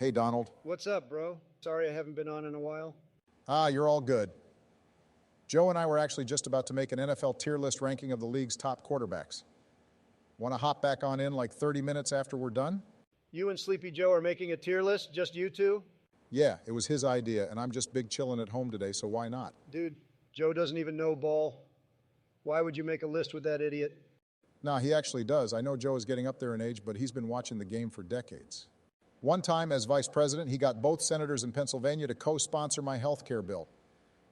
Hey, Donald. What's up, bro? Sorry I haven't been on in a while. You're all good. Joe and I were actually just about to make an NFL tier list ranking of the league's top quarterbacks. Want to hop back on in like 30 minutes after we're done? You and Sleepy Joe are making a tier list? Just you two? Yeah, it was his idea, and I'm just big chillin' at home today, so why not? Dude, Joe doesn't even know ball. Why would you make a list with that idiot? Nah, he actually does. I know Joe is getting up there in age, but he's been watching the game for decades. One time, as vice president, he got both senators in Pennsylvania to co-sponsor my health care bill,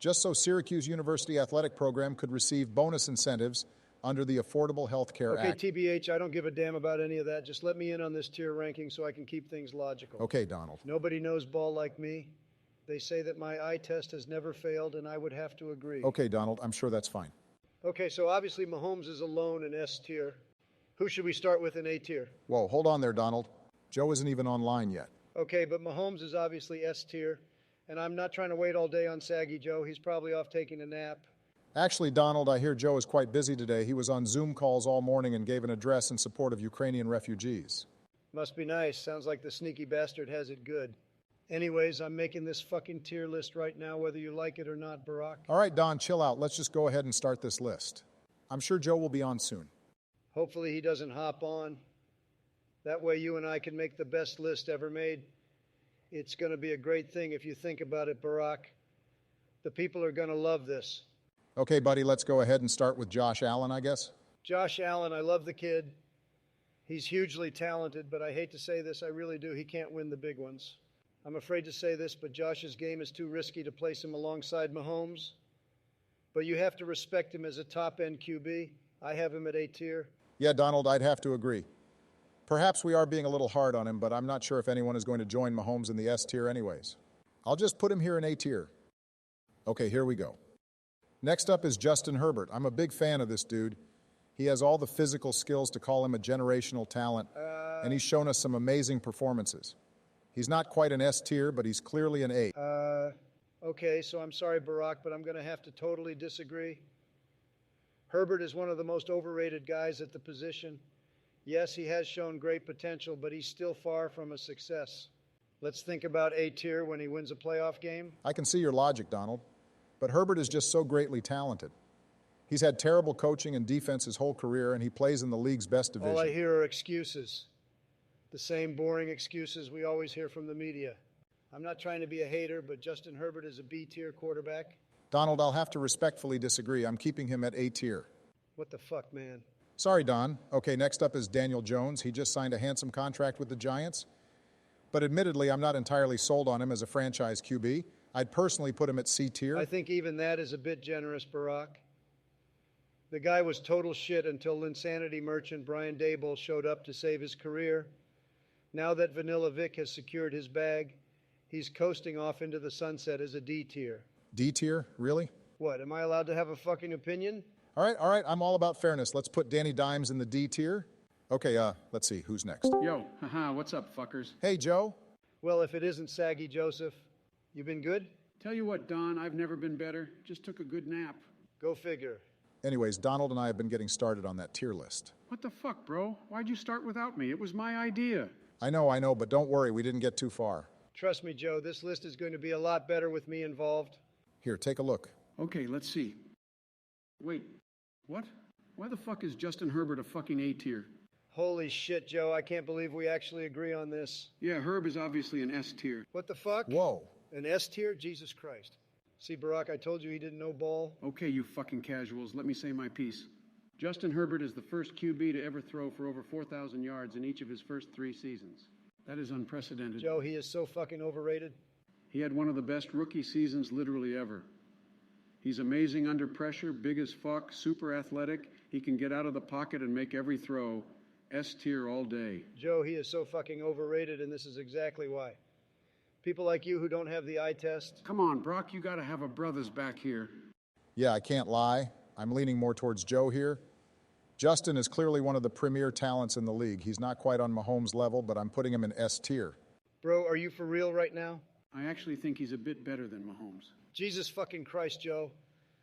just so Syracuse University Athletic Program could receive bonus incentives under the Affordable Health Care Act. Okay, TBH, I don't give a damn about any of that. Just let me in on this tier ranking so I can keep things logical. Okay, Donald. Nobody knows ball like me. They say that my eye test has never failed, and I would have to agree. Okay, Donald, I'm sure that's fine. Okay, so obviously Mahomes is alone in S tier. Who should we start with in A tier? Whoa, hold on there, Donald. Joe isn't even online yet. Okay, but Mahomes is obviously S tier, and I'm not trying to wait all day on Saggy Joe. He's probably off taking a nap. Actually, Donald, I hear Joe is quite busy today. He was on Zoom calls all morning and gave an address in support of Ukrainian refugees. Must be nice. Sounds like the sneaky bastard has it good. Anyways, I'm making this fucking tier list right now, whether you like it or not, Barack. All right, Don, chill out. Let's just go ahead and start this list. I'm sure Joe will be on soon. Hopefully he doesn't hop on. That way you and I can make the best list ever made. It's going to be a great thing if you think about it, Barack. The people are going to love this. Okay, buddy, let's go ahead and start with Josh Allen, I guess. Josh Allen, I love the kid. He's hugely talented, but I hate to say this, I really do. He can't win the big ones. I'm afraid to say this, but Josh's game is too risky to place him alongside Mahomes. But you have to respect him as a top-end QB. I have him at A tier. Yeah, Donald, I'd have to agree. Perhaps we are being a little hard on him, but I'm not sure if anyone is going to join Mahomes in the S tier anyways. I'll just put him here in A tier. Okay, here we go. Next up is Justin Herbert. I'm a big fan of this dude. He has all the physical skills to call him a generational talent, and he's shown us some amazing performances. He's not quite an S tier, but he's clearly an A. Okay, so I'm sorry, Barack, but I'm going to have to totally disagree. Herbert is one of the most overrated guys at the position. Yes, he has shown great potential, but he's still far from a success. Let's think about A tier when he wins a playoff game. I can see your logic, Donald, but Herbert is just so greatly talented. He's had terrible coaching and defense his whole career, and he plays in the league's best division. All I hear are excuses. The same boring excuses we always hear from the media. I'm not trying to be a hater, but Justin Herbert is a B-tier quarterback. Donald, I'll have to respectfully disagree. I'm keeping him at A tier. What the fuck, man? Sorry, Don. Okay, next up is Daniel Jones. He just signed a handsome contract with the Giants. But admittedly, I'm not entirely sold on him as a franchise QB. I'd personally put him at C tier. I think even that is a bit generous, Barack. The guy was total shit until Linsanity merchant Brian Daboll showed up to save his career. Now that Vanilla Vic has secured his bag, he's coasting off into the sunset as a D tier. D tier? Really? What, am I allowed to have a fucking opinion? All right, I'm all about fairness. Let's put Danny Dimes in the D tier. Okay, let's see, who's next? Yo, haha, what's up, fuckers? Hey, Joe. Well, if it isn't Saggy Joseph, you been good? Tell you what, Don, I've never been better. Just took a good nap. Go figure. Anyways, Donald and I have been getting started on that tier list. What the fuck, bro? Why'd you start without me? It was my idea. I know, but don't worry, we didn't get too far. Trust me, Joe, this list is going to be a lot better with me involved. Here, take a look. Okay, let's see. Wait, what? Why the fuck is Justin Herbert a fucking A tier? Holy shit, Joe, I can't believe we actually agree on this. Yeah, Herb is obviously an S tier. What the fuck? Whoa. An S tier? Jesus Christ. See, Barack, I told you he didn't know ball. Okay, you fucking casuals, let me say my piece. Justin Herbert is the first QB to ever throw for over 4,000 yards in each of his first 3 seasons. That is unprecedented. Joe, he is so fucking overrated. He had one of the best rookie seasons literally ever. He's amazing under pressure, big as fuck, super athletic. He can get out of the pocket and make every throw. S tier all day. Joe, he is so fucking overrated, and this is exactly why. People like you who don't have the eye test. Come on, Brock, you gotta have a brother's back here. Yeah, I can't lie. I'm leaning more towards Joe here. Justin is clearly one of the premier talents in the league. He's not quite on Mahomes' level, but I'm putting him in S tier. Bro, are you for real right now? I actually think he's a bit better than Mahomes. Jesus fucking Christ, Joe.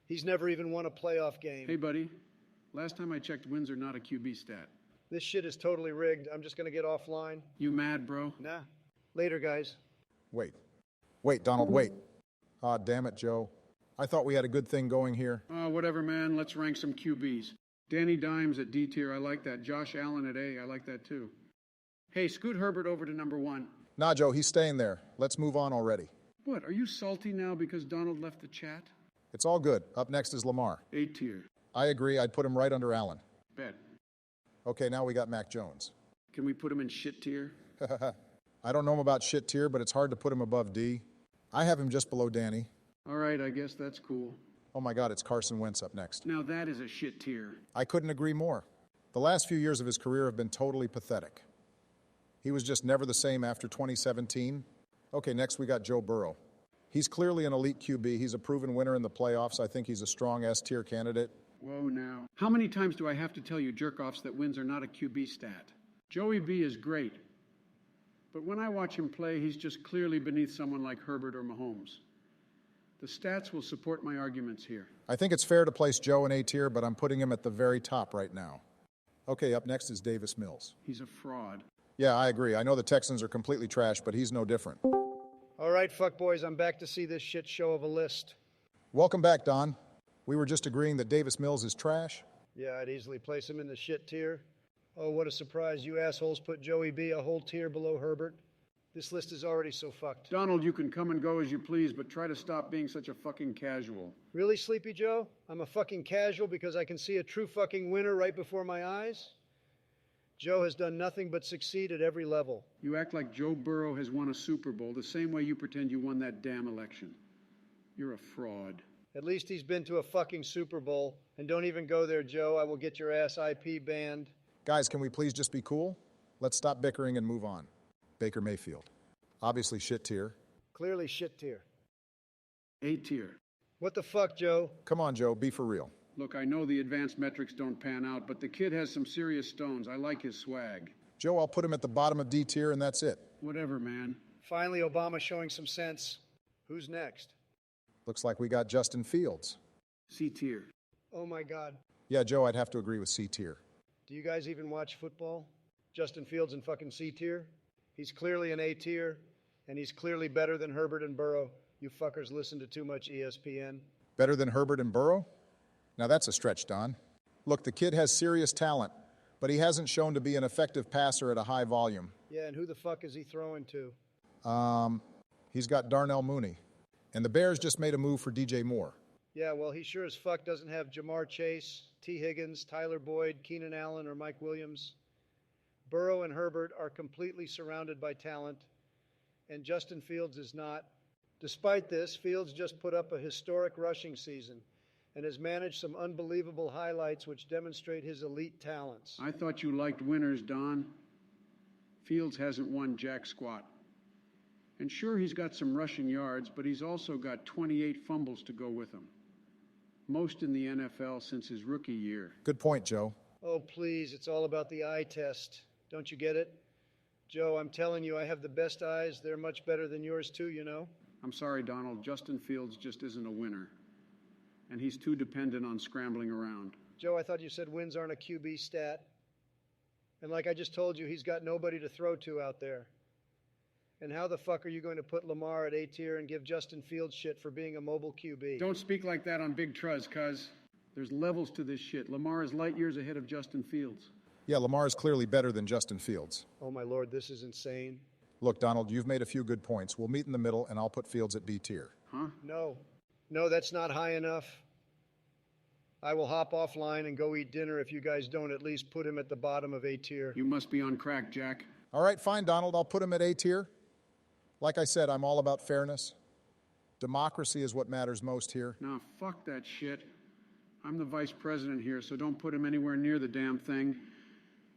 He's never even won a playoff game. Hey, buddy. Last time I checked, wins are not a QB stat. This shit is totally rigged. I'm just going to get offline. You mad, bro? Nah. Later, guys. Wait. Wait, Donald, wait. Ah, damn it, Joe. I thought we had a good thing going here. Whatever, man. Let's rank some QBs. Danny Dimes at D tier. I like that. Josh Allen at A. I like that too. Hey, scoot Herbert over to number 1. Nah, Joe, he's staying there. Let's move on already. What, are you salty now because Donald left the chat? It's all good. Up next is Lamar. A tier. I agree. I'd put him right under Allen. Bet. Okay, now we got Mac Jones. Can we put him in shit tier? I don't know him about shit tier, but it's hard to put him above D. I have him just below Danny. All right, I guess that's cool. Oh my God, it's Carson Wentz up next. Now that is a shit tier. I couldn't agree more. The last few years of his career have been totally pathetic. He was just never the same after 2017. Okay, next we got Joe Burrow. He's clearly an elite QB. He's a proven winner in the playoffs. I think he's a strong S-tier candidate. Whoa, now. How many times do I have to tell you jerk-offs that wins are not a QB stat? Joey B is great. But when I watch him play, he's just clearly beneath someone like Herbert or Mahomes. The stats will support my arguments here. I think it's fair to place Joe in A-tier, but I'm putting him at the very top right now. Okay, up next is Davis Mills. He's a fraud. Yeah, I agree. I know the Texans are completely trash, but he's no different. All right, fuckboys, I'm back to see this shit show of a list. Welcome back, Don. We were just agreeing that Davis Mills is trash. Yeah, I'd easily place him in the shit tier. Oh, what a surprise. You assholes put Joey B a whole tier below Herbert. This list is already so fucked. Donald, you can come and go as you please, but try to stop being such a fucking casual. Really, Sleepy Joe? I'm a fucking casual because I can see a true fucking winner right before my eyes? Joe has done nothing but succeed at every level. You act like Joe Burrow has won a Super Bowl the same way you pretend you won that damn election. You're a fraud. At least he's been to a fucking Super Bowl. And don't even go there, Joe. I will get your ass IP banned. Guys, can we please just be cool? Let's stop bickering and move on. Baker Mayfield. Obviously shit tier. Clearly shit tier. A tier. What the fuck, Joe? Come on, Joe, be for real. Look, I know the advanced metrics don't pan out, but the kid has some serious stones. I like his swag. Joe, I'll put him at the bottom of D tier, and that's it. Whatever, man. Finally, Obama showing some sense. Who's next? Looks like we got Justin Fields. C tier. Oh my God. Yeah, Joe, I'd have to agree with C tier. Do you guys even watch football? Justin Fields in fucking C tier? He's clearly an A tier, and he's clearly better than Herbert and Burrow. You fuckers listen to too much ESPN. Better than Herbert and Burrow? Now that's a stretch, Don. Look, the kid has serious talent, but he hasn't shown to be an effective passer at a high volume. Yeah, and who the fuck is he throwing to? He's got Darnell Mooney. And the Bears just made a move for DJ Moore. Yeah, well, he sure as fuck doesn't have Jamar Chase, T. Higgins, Tyler Boyd, Keenan Allen, or Mike Williams. Burrow and Herbert are completely surrounded by talent, and Justin Fields is not. Despite this, Fields just put up a historic rushing season and has managed some unbelievable highlights which demonstrate his elite talents. I thought you liked winners, Don. Fields hasn't won jack squat. And sure, he's got some rushing yards, but he's also got 28 fumbles to go with him. Most in the NFL since his rookie year. Good point, Joe. Oh, please, it's all about the eye test. Don't you get it? Joe, I'm telling you, I have the best eyes. They're much better than yours too, you know. I'm sorry, Donald. Justin Fields just isn't a winner. And he's too dependent on scrambling around. Joe, I thought you said wins aren't a QB stat. And like I just told you, he's got nobody to throw to out there. And how the fuck are you going to put Lamar at A tier and give Justin Fields shit for being a mobile QB? Don't speak like that on Big Truz, cuz. There's levels to this shit. Lamar is light years ahead of Justin Fields. Yeah, Lamar is clearly better than Justin Fields. Oh my Lord, this is insane. Look, Donald, you've made a few good points. We'll meet in the middle, and I'll put Fields at B tier. Huh? No, that's not high enough. I will hop offline and go eat dinner if you guys don't at least put him at the bottom of A tier. You must be on crack, Jack. All right, fine, Donald. I'll put him at A tier. Like I said, I'm all about fairness. Democracy is what matters most here. Nah, fuck that shit. I'm the vice president here, so don't put him anywhere near the damn thing.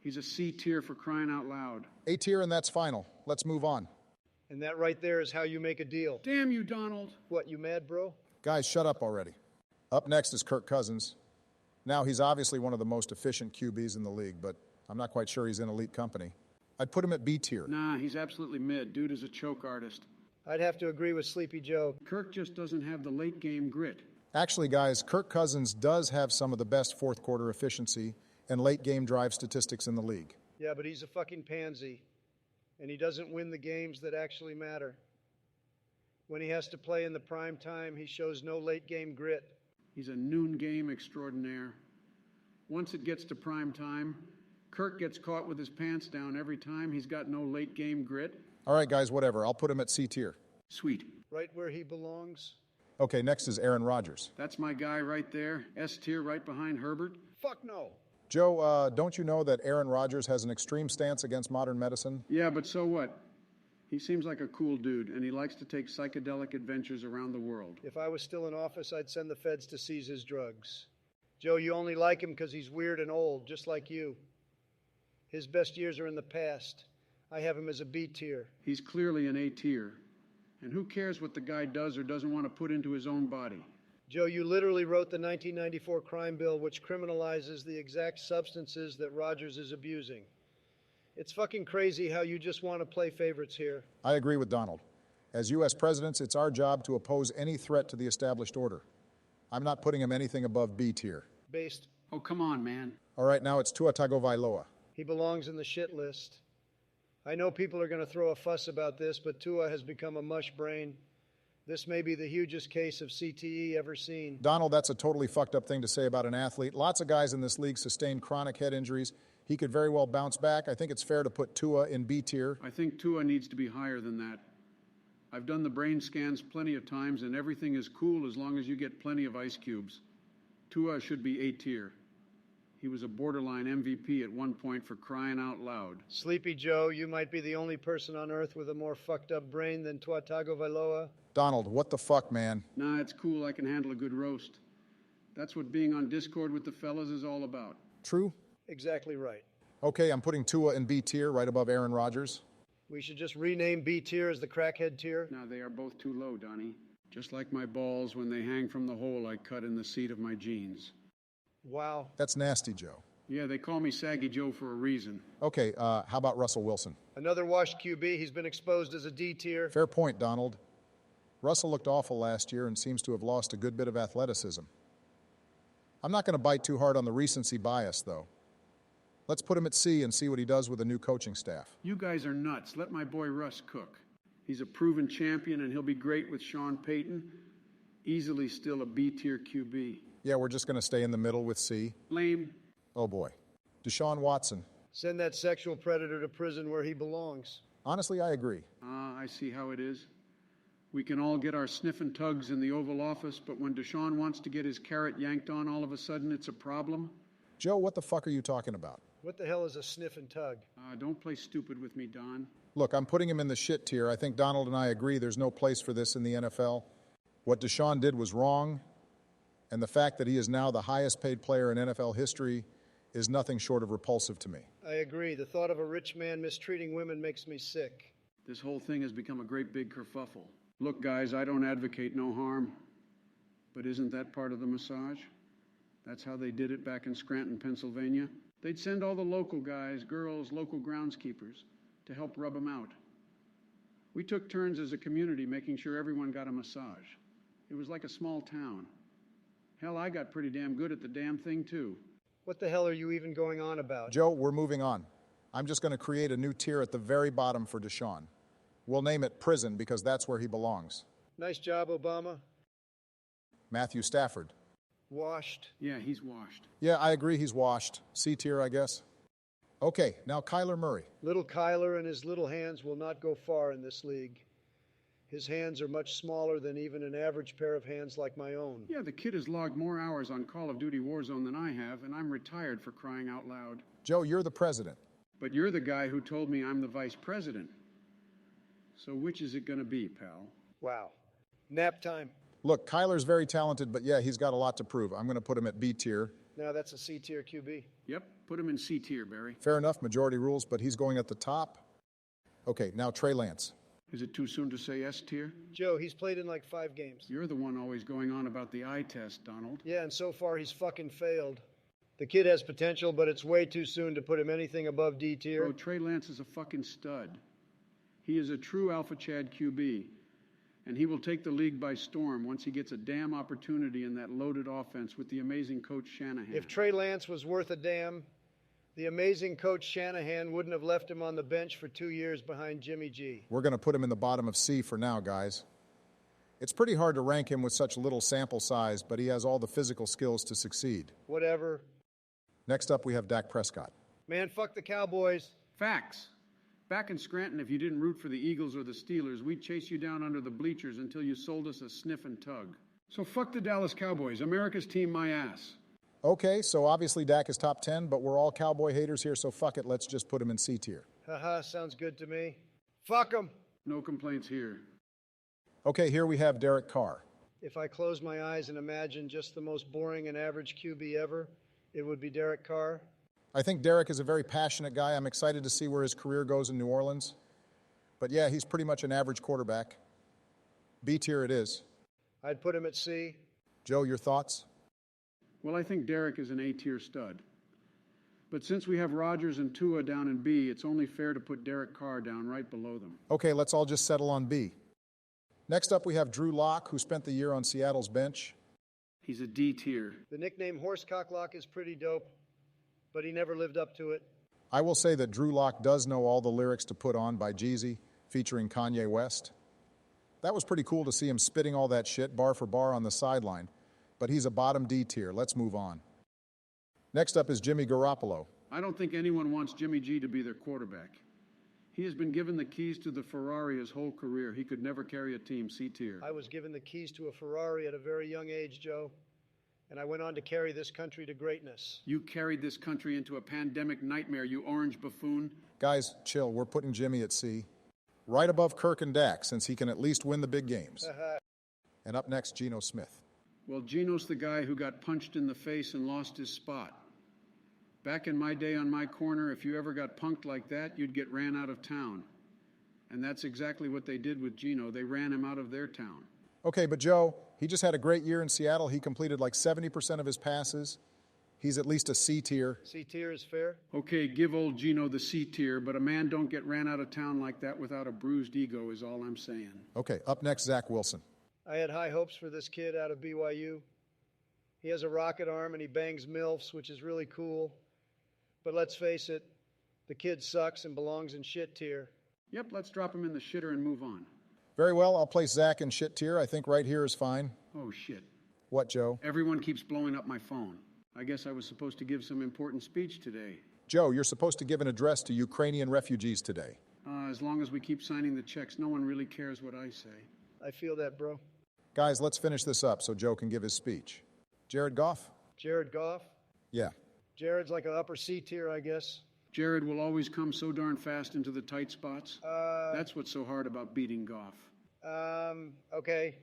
He's a C tier for crying out loud. A tier, and that's final. Let's move on. And that right there is how you make a deal. Damn you, Donald. What, you mad, bro? Guys, shut up already. Up next is Kirk Cousins. Now, he's obviously one of the most efficient QBs in the league, but I'm not quite sure he's in elite company. I'd put him at B tier. Nah, he's absolutely mid. Dude is a choke artist. I'd have to agree with Sleepy Joe. Kirk just doesn't have the late game grit. Actually, guys, Kirk Cousins does have some of the best fourth quarter efficiency and late game drive statistics in the league. Yeah, but he's a fucking pansy. and he doesn't win the games that actually matter. When he has to play in the prime time, he shows no late game grit. He's a noon game extraordinaire. Once it gets to prime time, Kirk gets caught with his pants down every time. He's got no late game grit. All right, guys, whatever. I'll put him at C tier. Sweet. Right where he belongs. Okay, next is Aaron Rodgers. That's my guy right there. S tier right behind Herbert. Fuck no. Joe, don't you know that Aaron Rodgers has an extreme stance against modern medicine? Yeah, but so what? He seems like a cool dude, and he likes to take psychedelic adventures around the world. If I was still in office, I'd send the feds to seize his drugs. Joe, you only like him because he's weird and old, just like you. His best years are in the past. I have him as a B tier. He's clearly an A tier. And who cares what the guy does or doesn't want to put into his own body? Joe, you literally wrote the 1994 crime bill, which criminalizes the exact substances that Rodgers is abusing. It's fucking crazy how you just want to play favorites here. I agree with Donald. As U.S. presidents, it's our job to oppose any threat to the established order. I'm not putting him anything above B tier. Based. Oh, come on, man. All right, now it's Tua Tagovailoa. He belongs in the shit list. I know people are going to throw a fuss about this, but Tua has become a mush brain. This may be the hugest case of CTE ever seen. Donald, that's a totally fucked up thing to say about an athlete. Lots of guys in this league sustain chronic head injuries. He could very well bounce back. I think it's fair to put Tua in B tier. I think Tua needs to be higher than that. I've done the brain scans plenty of times, and everything is cool as long as you get plenty of ice cubes. Tua should be A tier. He was a borderline MVP at one point, for crying out loud. Sleepy Joe, you might be the only person on earth with a more fucked up brain than Tua Tagovailoa. Donald, what the fuck, man? Nah, it's cool. I can handle a good roast. That's what being on Discord with the fellas is all about. True? Exactly right. Okay, I'm putting Tua in B tier, right above Aaron Rodgers. We should just rename B tier as the crackhead tier. Now, they are both too low, Donnie. Just like my balls when they hang from the hole I cut in the seat of my jeans. Wow. That's nasty, Joe. Yeah, they call me Saggy Joe for a reason. Okay, how about Russell Wilson? Another washed QB. He's been exposed as a D tier. Fair point, Donald. Russell looked awful last year and seems to have lost a good bit of athleticism. I'm not going to bite too hard on the recency bias, though. Let's put him at C and see what he does with a new coaching staff. You guys are nuts. Let my boy Russ cook. He's a proven champion, and he'll be great with Sean Payton. Easily still a B-tier QB. Yeah, we're just going to stay in the middle with C. Lame. Oh, boy. Deshaun Watson. Send that sexual predator to prison where he belongs. Honestly, I agree. I see how it is. We can all get our sniffing tugs in the Oval Office, but when Deshaun wants to get his carrot yanked on, all of a sudden it's a problem. Joe, what the fuck are you talking about? What the hell is a sniff and tug? Don't play stupid with me, Don. Look, I'm putting him in the shit tier. I think Donald and I agree there's no place for this in the NFL. What Deshaun did was wrong, and the fact that he is now the highest paid player in NFL history is nothing short of repulsive to me. I agree. The thought of a rich man mistreating women makes me sick. This whole thing has become a great big kerfuffle. Look, guys, I don't advocate no harm, but isn't that part of the massage? That's how they did it back in Scranton, Pennsylvania. They'd send all the local guys, girls, local groundskeepers to help rub them out. We took turns as a community making sure everyone got a massage. It was like a small town. Hell, I got pretty damn good at the damn thing, too. What the hell are you even going on about? Joe, we're moving on. I'm just going to create a new tier at the very bottom for Deshaun. We'll name it prison because that's where he belongs. Nice job, Obama. Matthew Stafford. Washed. Yeah, he's washed. Yeah, I agree he's washed. C tier, I guess. Okay, now Kyler Murray. Little Kyler and his little hands will not go far in this league. His hands are much smaller than even an average pair of hands like my own. Yeah, the kid has logged more hours on Call of Duty Warzone than I have, and I'm retired for crying out loud. Joe, you're the president. But you're the guy who told me I'm the vice president. So which is it going to be, pal? Wow. Nap time. Look, Kyler's very talented, but yeah, he's got a lot to prove. I'm going to put him at B tier. Now that's a C tier QB. Yep, put him in C tier, Barry. Fair enough, majority rules, but he's going at the top. Okay, now Trey Lance. Is it too soon to say S tier? Joe, he's played in like 5 games. You're the one always going on about the eye test, Donald. Yeah, and so far he's fucking failed. The kid has potential, but it's way too soon to put him anything above D tier. Bro, Trey Lance is a fucking stud. He is a true Alpha Chad QB, and he will take the league by storm once he gets a damn opportunity in that loaded offense with the amazing coach Shanahan. If Trey Lance was worth a damn, The amazing Coach Shanahan wouldn't have left him on the bench for 2 years behind Jimmy G. We're going to put him in the bottom of C for now, guys. It's pretty hard to rank him with such little sample size, but he has all the physical skills to succeed. Whatever. Next up, we have Dak Prescott. Man, fuck the Cowboys. Facts. Back in Scranton, if you didn't root for the Eagles or the Steelers, we'd chase you down under the bleachers until you sold us a sniff and tug. So fuck the Dallas Cowboys. America's team, my ass. Okay, so obviously Dak is top 10, but we're all Cowboy haters here, so fuck it, let's just put him in C tier. Haha, sounds good to me. Fuck him. No complaints here. Okay, here we have Derek Carr. If I close my eyes and imagine just the most boring and average QB ever, it would be Derek Carr. I think Derek is a very passionate guy. I'm excited to see where his career goes in New Orleans. But yeah, he's pretty much an average quarterback. B tier it is. I'd put him at C. Joe, your thoughts? Well, I think Derek is an A-tier stud. But since we have Rodgers and Tua down in B, it's only fair to put Derek Carr down right below them. Okay, let's all just settle on B. Next up, we have Drew Lock, who spent the year on Seattle's bench. He's a D tier. The nickname Horsecock Lock is pretty dope, but he never lived up to it. I will say that Drew Lock does know all the lyrics to Put On by Jeezy, featuring Kanye West. That was pretty cool to see him spitting all that shit bar for bar on the sideline, but he's a bottom D tier. Let's move on. Next up is Jimmy Garoppolo. I don't think anyone wants Jimmy G to be their quarterback. He has been given the keys to the Ferrari his whole career. He could never carry a team, C tier. I was given the keys to a Ferrari at a very young age, Joe, and I went on to carry this country to greatness. You carried this country into a pandemic nightmare, you orange buffoon. Guys, chill. We're putting Jimmy at C. Right above Kirk and Dak, since he can at least win the big games. And up next, Geno Smith. Well, Geno's the guy who got punched in the face and lost his spot. Back in my day on my corner, if you ever got punked like that, you'd get ran out of town. And that's exactly what they did with Geno. They ran him out of their town. Okay, but Joe, he just had a great year in Seattle. He completed like 70% of his passes. He's at least a C tier. C tier is fair. Okay, give old Geno the C tier, but a man don't get ran out of town like that without a bruised ego is all I'm saying. Okay, up next, Zach Wilson. I had high hopes for this kid out of BYU. He has a rocket arm and he bangs MILFs, which is really cool. But let's face it, the kid sucks and belongs in shit tier. Yep, let's drop him in the shitter and move on. Very well, I'll place Zach in shit tier. I think right here is fine. Oh, shit. What, Joe? Everyone keeps blowing up my phone. I guess I was supposed to give some important speech today. Joe, you're supposed to give an address to Ukrainian refugees today. As long as we keep signing the checks, no one really cares what I say. I feel that, bro. Guys, let's finish this up so Joe can give his speech. Jared Goff? Jared Goff? Yeah. Jared's like an upper C tier, I guess. Jared will always come so darn fast into the tight spots. That's what's so hard about beating Goff. Okay.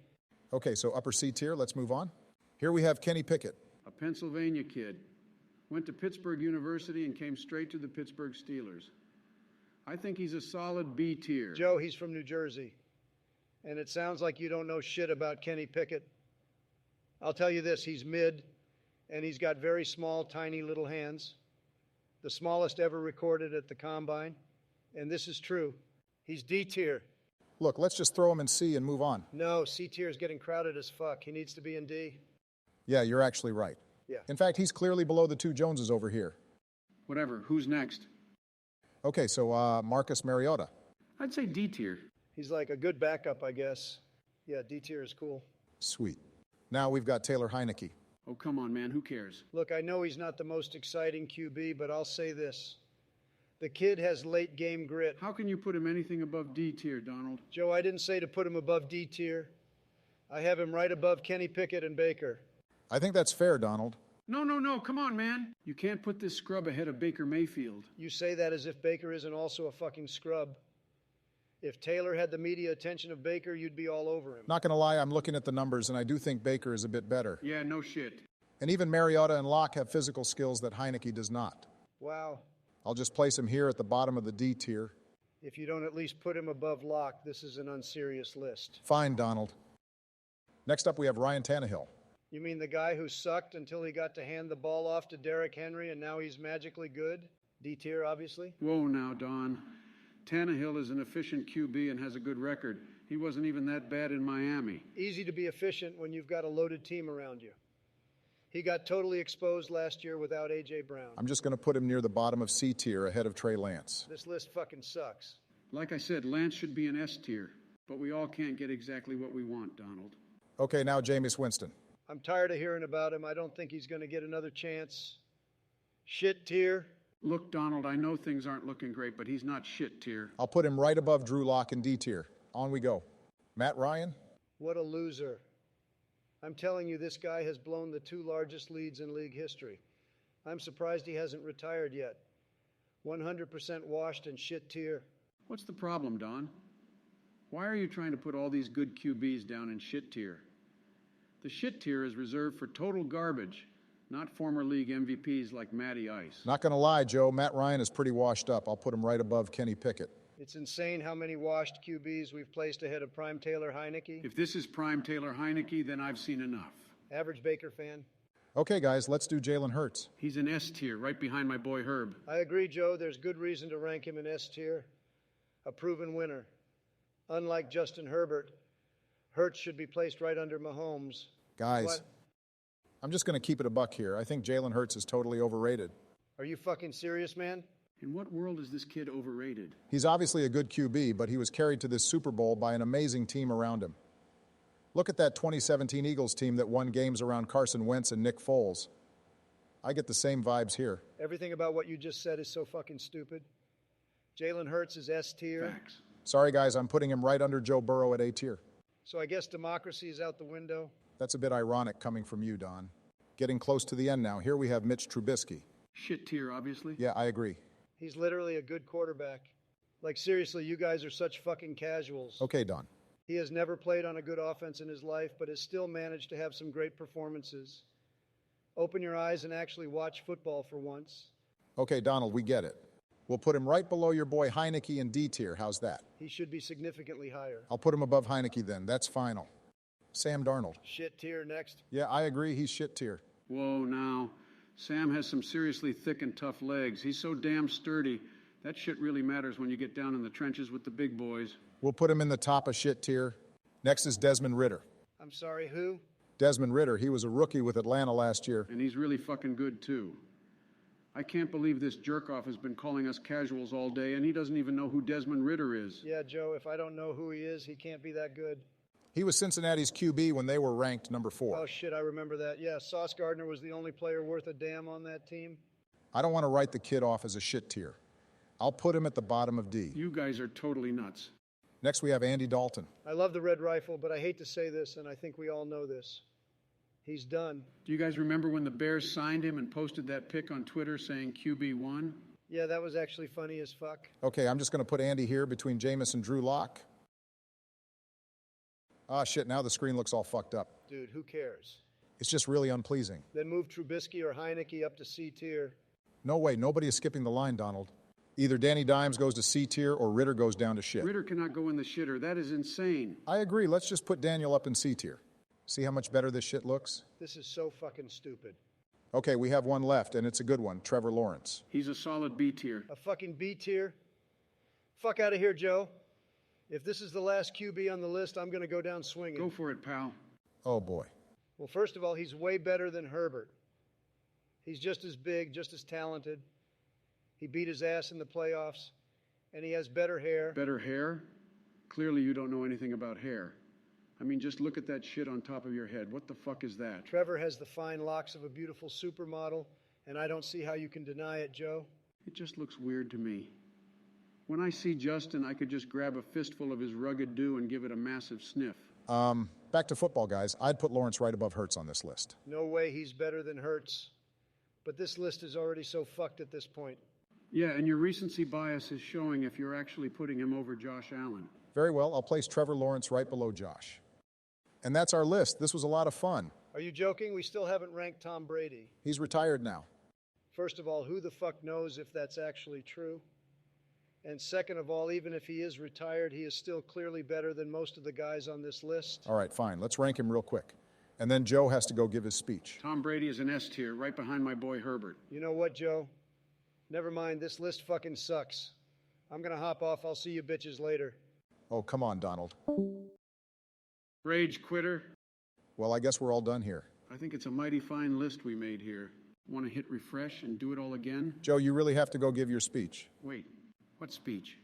Okay, so upper C tier, let's move on. Here we have Kenny Pickett. A Pennsylvania kid. Went to Pittsburgh University and came straight to the Pittsburgh Steelers. I think he's a solid B tier. Joe, he's from New Jersey. And it sounds like you don't know shit about Kenny Pickett. I'll tell you this, he's mid, and he's got very small, tiny little hands. The smallest ever recorded at the Combine. And this is true. He's D tier. Look, let's just throw him in C and move on. No, C tier is getting crowded as fuck. He needs to be in D. Yeah, you're actually right. Yeah. In fact, he's clearly below the two Joneses over here. Whatever. Who's next? Okay, so Marcus Mariota. I'd say D tier. He's like a good backup, I guess. Yeah, D tier is cool. Sweet. Now we've got Taylor Heineke. Oh, come on, man. Who cares? Look, I know he's not the most exciting QB, but I'll say this. The kid has late game grit. How can you put him anything above D tier, Donald? Joe, I didn't say to put him above D tier. I have him right above Kenny Pickett and Baker. I think that's fair, Donald. No. Come on, man. You can't put this scrub ahead of Baker Mayfield. You say that as if Baker isn't also a fucking scrub. If Taylor had the media attention of Baker, you'd be all over him. Not going to lie, I'm looking at the numbers, and I do think Baker is a bit better. Yeah, no shit. And even Mariota and Locke have physical skills that Heineke does not. Wow. I'll just place him here at the bottom of the D tier. If you don't at least put him above Locke, this is an unserious list. Fine, Donald. Next up, we have Ryan Tannehill. You mean the guy who sucked until he got to hand the ball off to Derrick Henry and now he's magically good? D tier, obviously. Whoa now, Don. Tannehill is an efficient QB and has a good record. He wasn't even that bad in Miami. Easy to be efficient when you've got a loaded team around you. He got totally exposed last year without A.J. Brown. I'm just going to put him near the bottom of C tier ahead of Trey Lance. This list fucking sucks. Like I said, Lance should be an S tier, but we all can't get exactly what we want, Donald. Okay, now Jameis Winston. I'm tired of hearing about him. I don't think he's going to get another chance. Shit tier. Look, Donald, I know things aren't looking great, but he's not shit tier. I'll put him right above Drew Lock in D tier. On we go. Matt Ryan? What a loser. I'm telling you, this guy has blown the 2 largest leads in league history. I'm surprised he hasn't retired yet. 100% washed and shit tier. What's the problem, Don? Why are you trying to put all these good QBs down in shit tier? The shit tier is reserved for total garbage, not former league MVPs like Matty Ice. Not going to lie, Joe. Matt Ryan is pretty washed up. I'll put him right above Kenny Pickett. It's insane how many washed QBs we've placed ahead of prime Taylor Heineke. If this is prime Taylor Heineke, then I've seen enough. Average Baker fan. Okay, guys, let's do Jalen Hurts. He's an S tier, right behind my boy Herb. I agree, Joe. There's good reason to rank him in S tier. A proven winner. Unlike Justin Herbert, Hurts should be placed right under Mahomes. Guys, What? I'm just going to keep it a buck here. I think Jalen Hurts is totally overrated. Are you fucking serious, man? In what world is this kid overrated? He's obviously a good QB, but he was carried to this Super Bowl by an amazing team around him. Look at that 2017 Eagles team that won games around Carson Wentz and Nick Foles. I get the same vibes here. Everything about what you just said is so fucking stupid. Jalen Hurts is S tier. Facts. Sorry, guys, I'm putting him right under Joe Burrow at A tier. So I guess democracy is out the window. That's a bit ironic coming from you, Don. Getting close to the end now. Here we have Mitch Trubisky. Shit tier, obviously. Yeah, I agree. He's literally a good quarterback. Like, seriously, you guys are such fucking casuals. Okay, Don. He has never played on a good offense in his life, but has still managed to have some great performances. Open your eyes and actually watch football for once. Okay, Donald, we get it. We'll put him right below your boy Heineke in D tier. How's that? He should be significantly higher. I'll put him above Heineke then. That's final. Sam Darnold. Shit tier next. Yeah, I agree. He's shit tier. Whoa, now. Sam has some seriously thick and tough legs. He's so damn sturdy. That shit really matters when you get down in the trenches with the big boys. We'll put him in the top of shit tier. Next is Desmond Ridder. I'm sorry, who? Desmond Ridder. He was a rookie with Atlanta last year. And he's really fucking good, too. I can't believe this jerk-off has been calling us casuals all day, and he doesn't even know who Desmond Ridder is. Yeah, Joe, if I don't know who he is, he can't be that good. He was Cincinnati's QB when they were ranked number 4. Oh, shit, I remember that. Yeah, Sauce Gardner was the only player worth a damn on that team. I don't want to write the kid off as a shit tier. I'll put him at the bottom of D. You guys are totally nuts. Next, we have Andy Dalton. I love the Red Rifle, but I hate to say this, and I think we all know this. He's done. Do you guys remember when the Bears signed him and posted that pic on Twitter saying QB1? Yeah, that was actually funny as fuck. Okay, I'm just going to put Andy here between Jameis and Drew Lock. Ah, shit, now the screen looks all fucked up. Dude, who cares? It's just really unpleasing. Then move Trubisky or Heineke up to C tier. No way, nobody is skipping the line, Donald. Either Danny Dimes goes to C tier or Ridder goes down to shit. Ridder cannot go in the shitter. That is insane. I agree, let's just put Daniel up in C tier. See how much better this shit looks? This is so fucking stupid. Okay, we have one left, and it's a good one, Trevor Lawrence. He's a solid B tier. A fucking B tier? Fuck out of here, Joe. If this is the last QB on the list, I'm going to go down swinging. Go for it, pal. Oh, boy. Well, first of all, he's way better than Herbert. He's just as big, just as talented. He beat his ass in the playoffs, and he has better hair. Better hair? Clearly you don't know anything about hair. I mean, just look at that shit on top of your head. What the fuck is that? Trevor has the fine locks of a beautiful supermodel, and I don't see how you can deny it, Joe. It just looks weird to me. When I see Justin, I could just grab a fistful of his rugged dew and give it a massive sniff. Back to football, guys. I'd put Lawrence right above Hurts on this list. No way he's better than Hurts. But this list is already so fucked at this point. Yeah, and your recency bias is showing if you're actually putting him over Josh Allen. Very well, I'll place Trevor Lawrence right below Josh. And that's our list. This was a lot of fun. Are you joking? We still haven't ranked Tom Brady. He's retired now. First of all, who the fuck knows if that's actually true? And second of all, even if he is retired, he is still clearly better than most of the guys on this list. All right, fine. Let's rank him real quick. And then Joe has to go give his speech. Tom Brady is an S tier, right behind my boy Herbert. You know what, Joe? Never mind, this list fucking sucks. I'm gonna hop off. I'll see you bitches later. Oh, come on, Donald. Rage quitter. Well, I guess we're all done here. I think it's a mighty fine list we made here. Want to hit refresh and do it all again? Joe, you really have to go give your speech. Wait, what speech?